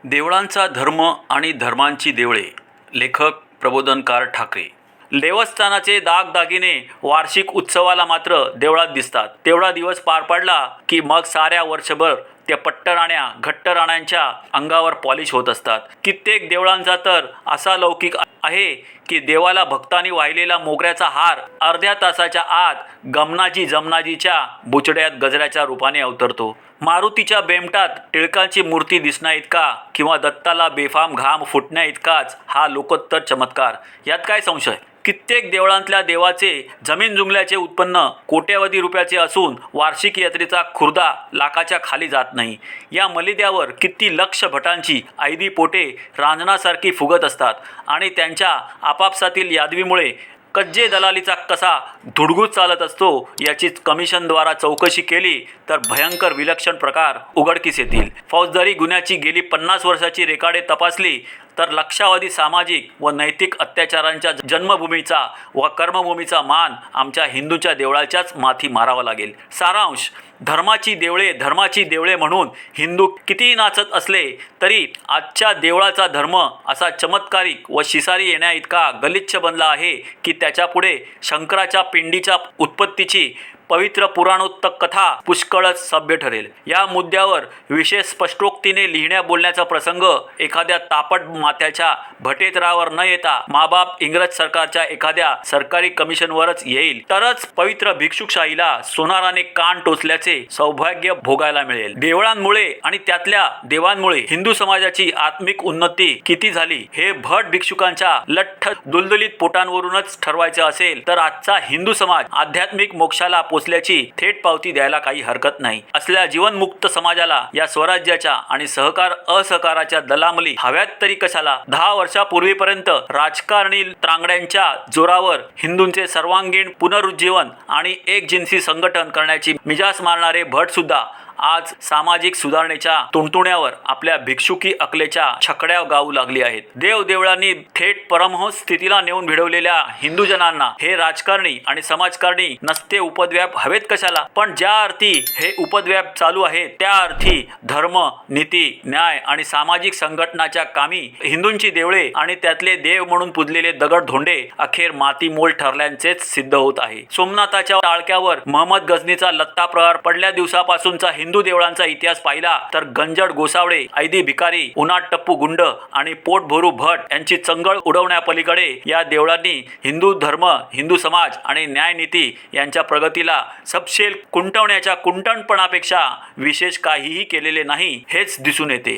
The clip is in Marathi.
देवळांचा धर्म आणि धर्मांची देवळे. लेखक प्रबोधनकार ठाकरे. देवस्थानाचे दागदागिने वार्षिक उत्सवाला मात्र देवळात दिसतात. तेवढा दिवस पार पडला की मग साऱ्या वर्षभर त्या पट्टराण्या घट्टराण्यांच्या अंगावर पॉलिश होत असतात. कित्येक देवळांचा तर असा लौकिक आहे की देवाला भक्तांनी वाहिलेला मोगऱ्याचा हार अर्ध्या तासाच्या आत गमनाजी जमनाजीच्या बुचड्यात गजऱ्याच्या रूपाने अवतरतो. मारुतीच्या बेमटात टिळकांची मूर्ती दिसण्या इतका किंवा दत्ताला बेफाम घाम फुटण्या इतकाच हा लोकोत्तर चमत्कार. यात काय संशय. कित्येक देवळांतल्या देवाचे जमीन जुमल्याचे उत्पन्न कोट्यवधी रुपयाचे असून वार्षिक यात्रेचा खुर्दा लाखाच्या खाली जात नाही. या मलिद्यावर किती लक्ष भटांची ऐदी पोटे रांजणासारखी फुगत असतात आणि त्यांच्या आपापसातील यादवीमुळे कज्जे दलालीचा कसा धुडगूस चालत असतो याची कमिशनद्वारा चौकशी केली तर भयंकर विलक्षण प्रकार उघडकीस येतील. फौजदारी गुन्ह्याची गेली 50 वर्षाची रेखाडे तपासली तर लक्षावधी सामाजिक व नैतिक अत्याचारांच्या जन्मभूमीचा व कर्मभूमीचा मान आमच्या हिंदूच्या देवळाच्याच माथी मारावा लागेल. सारांश. धर्माची देवळे म्हणून हिंदू किती नाचत असले तरी आजच्या देवळाचा धर्म असा चमत्कारिक व शिसारी येण्या इतका गलिच्छ बनला आहे की त्याच्यापुढे शंकराच्या पिंडीच्या उत्पत्तीची पवित्र पुराणोत्तक कथा पुष्कळच सभ्य ठरेल. या मुद्द्यावर विशेष स्पष्टोक्तीने लिहिण्या बोलण्याचा प्रसंग एखाद्या तापट माथ्याच्या भटेतरावर न येता माबाप इंग्रज सरकारच्या एखाद्या सरकारी कमिशनवरच येईल तरच पवित्र भिक्षुकशाहीला सोनाराने कान टोचल्याचे सौभाग्य भोगायला मिळेल. देवळांमुळे आणि त्यातल्या देवांमुळे हिंदू समाजाची आत्मिक उन्नती किती झाली हे भट भिक्षुकांच्या लठ्ठ दुलदुलीत पोटांवरूनच ठरवायचं असेल तर आजचा हिंदू समाज आध्यात्मिक मोक्षाला पोचल्याची थेट पावती द्यायला काही हरकत नाही. असल्या जीवनमुक्त समाजाला या स्वराज्याच्या आणि सहकार असहकाराच्या दलामली हव्यात तरी कशाला. 10 वर्षापूर्वीपर्यंत राजकारणी त्रांगड्यांच्या जोरावर हिंदूंचे सर्वांगीण पुनरुज्जीवन आणि एकजिन्सी संघटन करण्याची मिजास मारणारे भट सुद्धा आज सामाजिक सुधारणेच्या तुणतुण्यावर आपल्या भिक्षुकी अकलेच्या छकड्या गाऊ लागली आहेत. देवदेवळांनी थेट परमहंस स्थितीला नेऊन भिडवलेल्या हिंदूजनांना हे राजकारणी आणि समाजकारणी नसते उपद्व्याप हवेत कशाला. पण ज्या अर्थी हे उपद्व्याप चालू आहेत त्या अर्थी धर्म, नीती, न्याय आणि सामाजिक संघटनाच्या कामी हिंदूंची देवळे आणि त्यातले देव म्हणून पूजलेले दगड धोंडे अखेर मातीमोल ठरल्याचेच सिद्ध होत आहे. सोमनाथाच्या टाळक्यावर महम्मद गझनीचा लत्ता प्रहार पडल्या दिवसापासूनचा हिंदू देवळांचा इतिहास पाहिला तर गंजड गोसावळे, ऐदी भिकारी, उन्हाट टप्पू गुंड आणि पोटभरू भट यांची चंगळ उडवण्यापलीकडे या देवळांनी हिंदू धर्म, हिंदू समाज आणि न्यायनीती यांच्या प्रगतीला सपशेल कुंटवण्याच्या कुंटणपणापेक्षा विशेष काहीही केलेले नाही हेच दिसून येते.